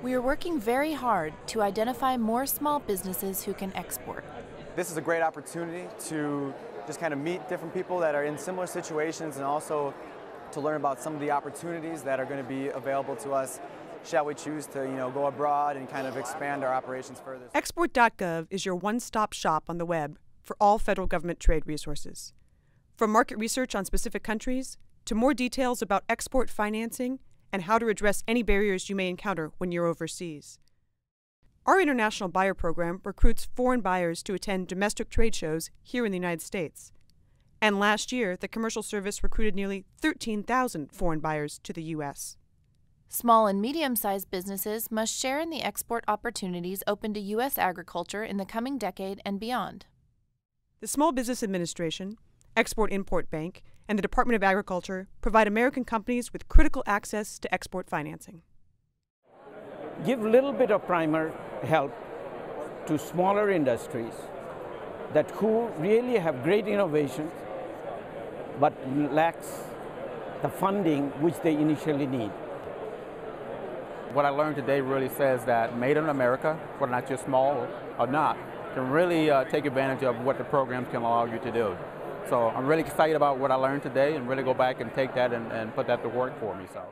We are working very hard to identify more small businesses who can export. This is a great opportunity to just kind of meet different people that are in similar situations and also to learn about some of the opportunities that are going to be available to us shall we choose to go abroad and kind of expand our operations further. Export.gov is your one-stop shop on the web for all federal government trade resources. From market research on specific countries to more details about export financing and how to address any barriers you may encounter when you're overseas. Our international buyer program recruits foreign buyers to attend domestic trade shows here in the United States. And last year, the commercial service recruited nearly 13,000 foreign buyers to the U.S. Small and medium-sized businesses must share in the export opportunities open to U.S. agriculture in the coming decade and beyond. The Small Business Administration, Export-Import Bank, and the Department of Agriculture provide American companies with critical access to export financing. Give a little bit of primer help to smaller industries that who really have great innovations but lacks the funding which they initially need. What I learned today really says that made in America, whether not you're small or not, can really take advantage of what the programs can allow you to do. So I'm really excited about what I learned today and really go back and take that and put that to work for me. So.